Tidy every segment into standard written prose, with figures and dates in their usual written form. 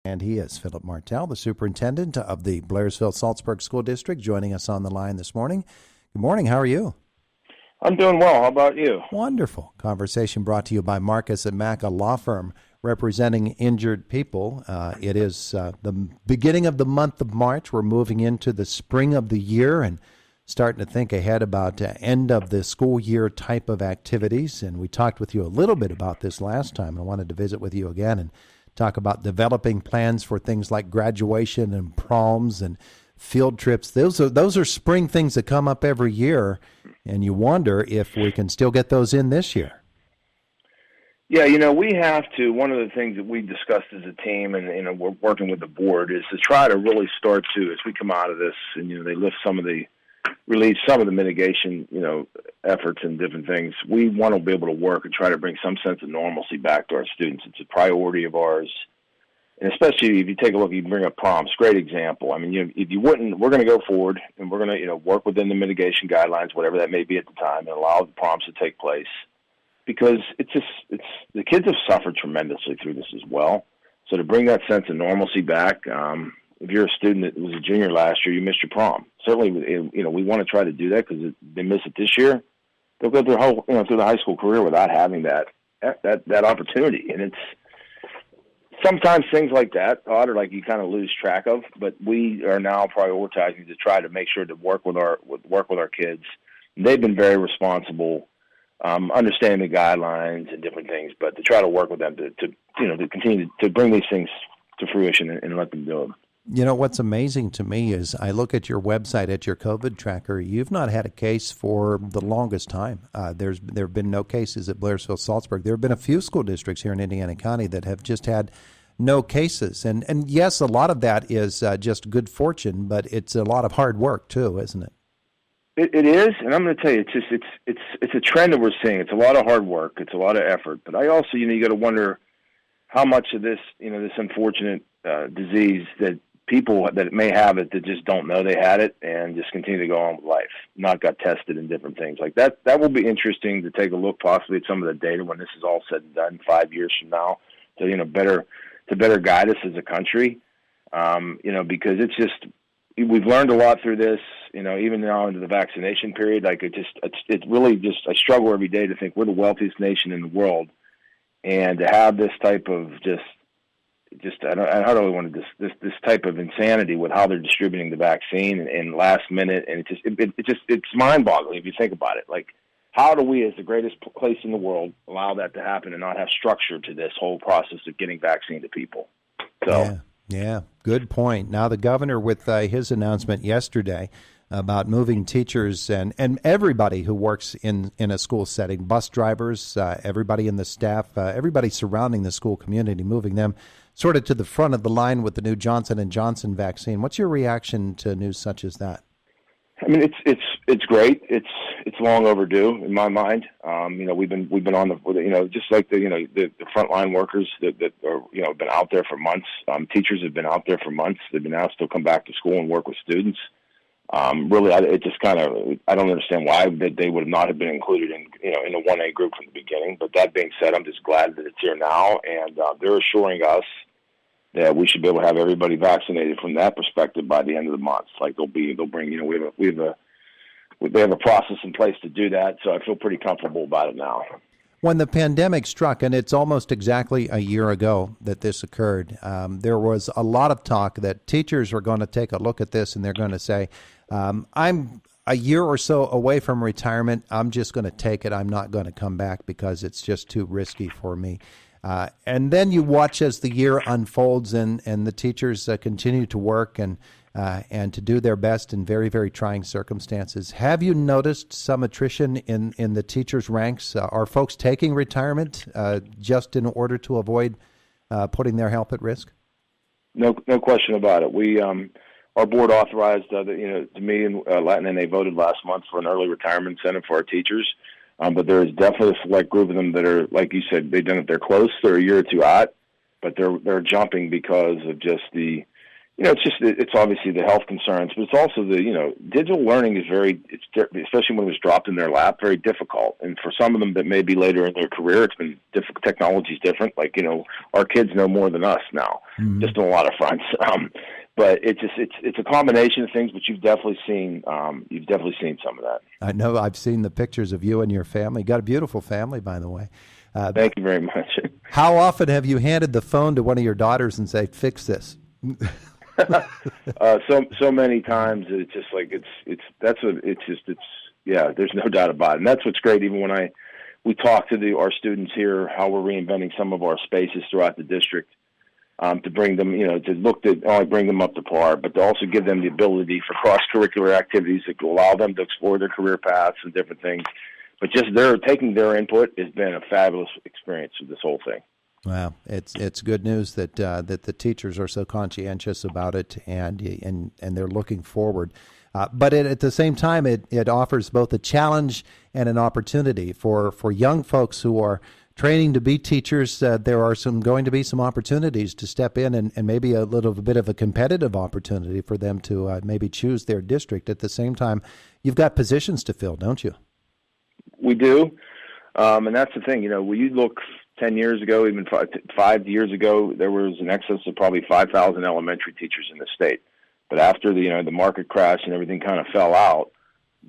And he is Philip Martell, the superintendent of the Blairsville-Saltsburg School District, joining us on the line this morning. Good morning. How are you? I'm doing well. How about you? Wonderful. Conversation brought to you by Marcus and Mack, a law firm representing injured people. It is the beginning of the month of March. We're moving into the spring of the year and starting to think ahead about end of the school year type of activities. And we talked with you a little bit about this last time. I wanted to visit with you again and talk about developing plans for things like graduation and proms and field trips. Those are spring things that come up every year, and you wonder if we can still get those in this year. Yeah, we have to. One of the things that we discussed as a team, and we're working with the board, is to try to really start to, as we come out of this, and they lift release some of the mitigation, efforts and different things. We want to be able to work and try to bring some sense of normalcy back to our students. It's a priority of ours, and especially if you take a look, you can bring up proms. Great example. I mean, if you wouldn't, we're going to go forward and we're going to, work within the mitigation guidelines, whatever that may be at the time, and allow the proms to take place, because it's the kids have suffered tremendously through this as well. So to bring that sense of normalcy back. If you're a student that was a junior last year, you missed your prom. Certainly, we want to try to do that, because they miss it this year, they'll go through the high school career without having that opportunity. And it's sometimes things like that, Todd, are like you kind of lose track of. But we are now prioritizing to try to make sure to work with our kids. And they've been very responsible, understanding the guidelines and different things, but to try to work with them to continue to bring these things to fruition and let them do them. What's amazing to me is I look at your website, at your COVID tracker. You've not had a case for the longest time. There have been no cases at Blairsville-Saltsburg. There have been a few school districts here in Indiana County that have just had no cases. And yes, a lot of that is just good fortune, but it's a lot of hard work too, isn't it? It is, and I'm going to tell you, it's a trend that we're seeing. It's a lot of hard work. It's a lot of effort. But I also, you got to wonder how much of this, this unfortunate disease that people that may have it that just don't know they had it and just continue to go on with life, not got tested and different things like that. That will be interesting to take a look possibly at some of the data when this is all said and done 5 years from now to, better guide us as a country, because it's just, we've learned a lot through this, even now into the vaccination period. Like it really just, I struggle every day to think we're the wealthiest nation in the world, and to have this type of I don't really want to this type of insanity with how they're distributing the vaccine and last minute, and it's mind-boggling if you think about it. Like, how do we, as the greatest place in the world, allow that to happen and not have structure to this whole process of getting vaccine to people? So, yeah, good point. Now, the governor, with his announcement yesterday about moving teachers and everybody who works in a school setting, bus drivers, everybody in the staff, everybody surrounding the school community, moving them sort of to the front of the line with the new Johnson & Johnson vaccine. What's your reaction to news such as that? I mean, it's great. It's long overdue in my mind. We've been on the, just like the frontline workers that are, been out there for months. Teachers have been out there for months. They've been asked to come back to school and work with students. Really, it just kind of, I don't understand why they would not have been included in the 1A group from the beginning. But that being said, I'm just glad that it's here now, and they're assuring us that we should be able to have everybody vaccinated from that perspective by the end of the month. Like they'll bring, they have a process in place to do that. So I feel pretty comfortable about it now. When the pandemic struck, and it's almost exactly a year ago that this occurred, there was a lot of talk that teachers were going to take a look at this and they're going to say, I'm a year or so away from retirement. I'm just going to take it. I'm not going to come back because it's just too risky for me. And then you watch as the year unfolds and the teachers continue to work and to do their best in very, very trying circumstances. Have you noticed some attrition in the teachers' ranks? Are folks taking retirement just in order to avoid putting their health at risk? No question about it. We our board authorized, to me and Latin, and they voted last month for an early retirement incentive for our teachers. But there is definitely a select group of them that are, like you said, they've done it. They're close. They're a year or two out, but they're jumping because of just the it's obviously the health concerns, but it's also digital learning is especially when it was dropped in their lap, very difficult. And for some of them that may be later in their career, it's been difficult. Technology's different. Like, our kids know more than us now, just on a lot of fronts. But it's a combination of things, but you've definitely seen some of that. I know. I've seen the pictures of you and your family. You got a beautiful family, by the way. Thank you very much. How often have you handed the phone to one of your daughters and say, "Fix this"? So many times it's just like there's no doubt about it. And that's what's great. Even when we talk to our students here, how we're reinventing some of our spaces throughout the district, to bring them, to look to not only bring them up to par, but to also give them the ability for cross-curricular activities that will allow them to explore their career paths and different things. But just taking their input has been a fabulous experience with this whole thing. Wow, it's good news that the teachers are so conscientious about it, and they're looking forward. But at the same time, it offers both a challenge and an opportunity for young folks who are training to be teachers. There are going to be some opportunities to step in and maybe a little bit of a competitive opportunity for them to maybe choose their district. At the same time, you've got positions to fill, don't you? We do, and that's the thing. When you look 10 years ago, even 5 years ago, there was an excess of probably 5,000 elementary teachers in the state. But after the market crash and everything kind of fell out,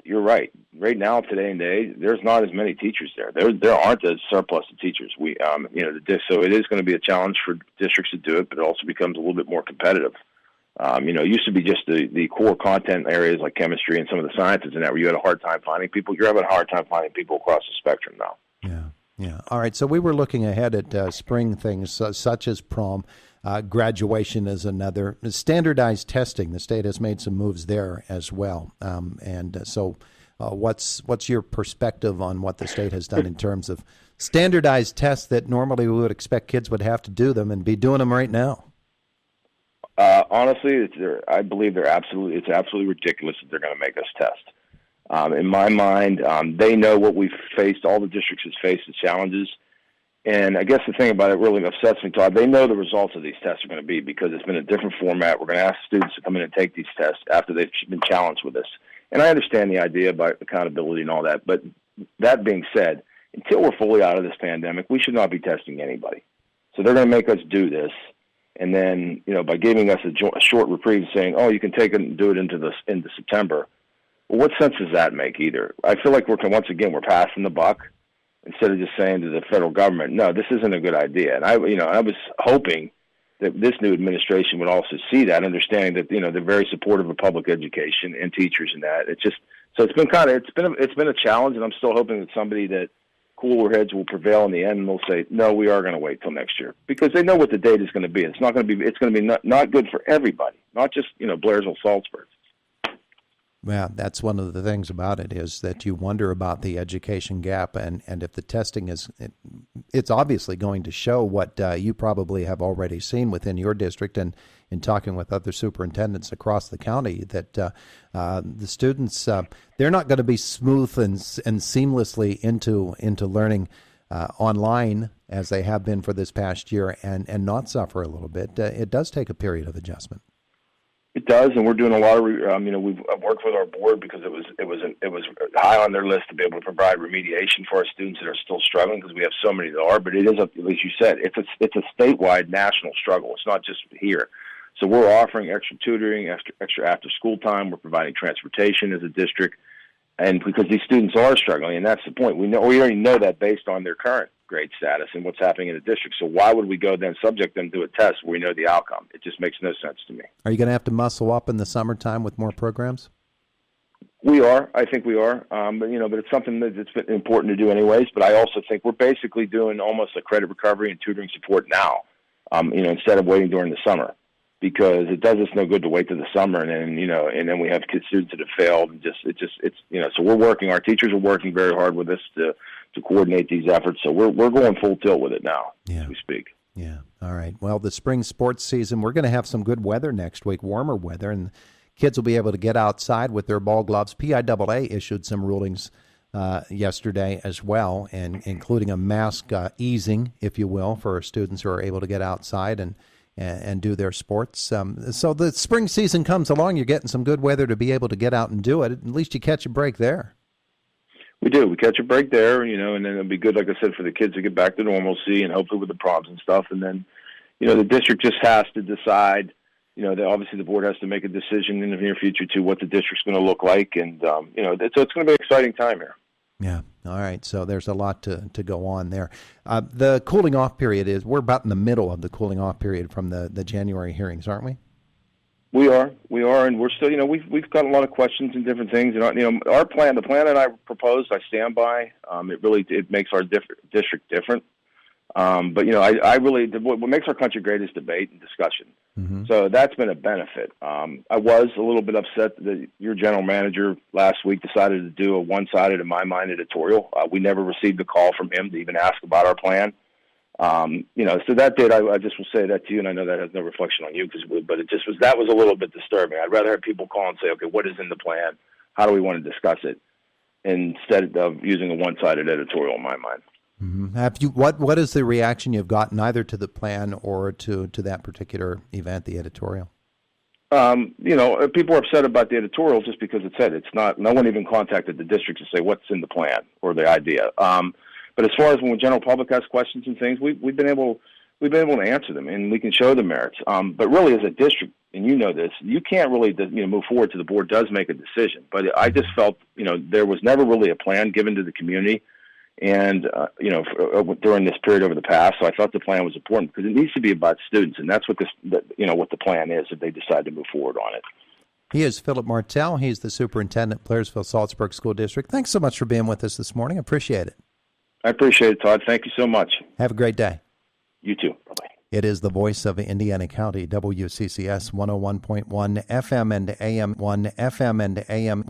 you're right. Right now, today and day, there's not as many teachers there. There aren't a surplus of teachers. So it is going to be a challenge for districts to do it, but it also becomes a little bit more competitive. It used to be just the core content areas like chemistry and some of the sciences and that where you had a hard time finding people. You're having a hard time finding people across the spectrum now. Yeah. Yeah. All right. So we were looking ahead at spring things such as prom. Graduation is another. Standardized testing. The state has made some moves there as well. So what's your perspective on what the state has done in terms of standardized tests that normally we would expect kids would have to do them and be doing them right now? Honestly, I believe it's absolutely ridiculous that they're going to make us test. In my mind, they know what we've faced. All the districts has faced the challenges. And I guess the thing about it really upsets me, Todd, they know the results of these tests are going to be because it's been a different format. We're going to ask students to come in and take these tests after they've been challenged with this. And I understand the idea about accountability and all that. But that being said, until we're fully out of this pandemic, we should not be testing anybody. So they're going to make us do this. And then, by giving us a short reprieve saying, oh, you can take it and do it into September. Well, what sense does that make either? I feel like we're passing the buck instead of just saying to the federal government, no, this isn't a good idea. And I was hoping that this new administration would also see that, understanding that, they're very supportive of public education and teachers and that. It's been a challenge, and I'm still hoping that somebody that cooler heads will prevail in the end, and they'll say, no, we are going to wait till next year because they know what the date is going to be. It's going to be not good for everybody, not just, Blairsville-Saltsburg. Well, that's one of the things about it is that you wonder about the education gap and if the testing it's obviously going to show what you probably have already seen within your district and in talking with other superintendents across the county that the students, they're not going to be smooth and seamlessly into learning online as they have been for this past year and not suffer a little bit. It does take a period of adjustment. It does, and we're doing a lot of. We've worked with our board because it was high on their list to be able to provide remediation for our students that are still struggling because we have so many that are. But it is, as you said, it's a statewide, national struggle. It's not just here. So we're offering extra tutoring, extra after school time. We're providing transportation as a district, and because these students are struggling, and that's the point. We already know that based on their current grade status and what's happening in the district. So why would we go then subject them to a test where we know the outcome? It just makes no sense to me. Are you going to have to muscle up in the summertime with more programs? We are. I think we are. But it's something that's been important to do anyways. But I also think we're basically doing almost a credit recovery and tutoring support now, instead of waiting during the summer, because it does us no good to wait till the summer and then we have students that have failed and so we're working. Our teachers are working very hard with us to coordinate these efforts. So we're going full tilt with it now as we speak. Yeah. All right. Well, the spring sports season, we're going to have some good weather next week, warmer weather, and kids will be able to get outside with their ball gloves. PIAA issued some rulings yesterday as well, and including a mask easing, if you will, for students who are able to get outside and and do their sports. So the spring season comes along, you're getting some good weather to be able to get out and do it. At least you catch a break there. We do. We catch a break there, and then it'll be good, like I said, for the kids to get back to normalcy and hopefully with the proms and stuff. And then, the district just has to decide, that obviously the board has to make a decision in the near future to what the district's going to look like. And, so it's going to be an exciting time here. Yeah. All right. So there's a lot to go on there. The cooling off period we're about in the middle of the cooling off period from the January hearings, aren't we? We are, and we're still, we've got a lot of questions and different things. And our plan, the plan that I proposed, I stand by. It makes our district different. But I really, what makes our country great is debate and discussion. Mm-hmm. So that's been a benefit. I was a little bit upset that your general manager last week decided to do a one-sided, in my mind, editorial. We never received a call from him to even ask about our plan. So that did, I just will say that to you, and I know that has no reflection on you, but that was a little bit disturbing. I'd rather have people call and say, okay, what is in the plan? How do we want to discuss it? Instead of using a one-sided editorial in my mind. Mm-hmm. What is the reaction you've gotten either to the plan or to that particular event, the editorial? People are upset about the editorial just because it said it's not, no one even contacted the district to say what's in the plan or the idea. But as far as when the general public has questions and things, we've been able to answer them, and we can show the merits. But really, as a district, and you know this, you can't really move forward till the board does make a decision. But I just felt there was never really a plan given to the community, and during this period over the past. So I thought the plan was important because it needs to be about students, and that's what what the plan is if they decide to move forward on it. He is Philip Martell. He's the superintendent, Blairsville-Saltsburg School District. Thanks so much for being with us this morning. Appreciate it. I appreciate it, Todd. Thank you so much. Have a great day. You too. Bye-bye. It is the voice of Indiana County, WCCS 101.1 FM and AM 1 FM and AM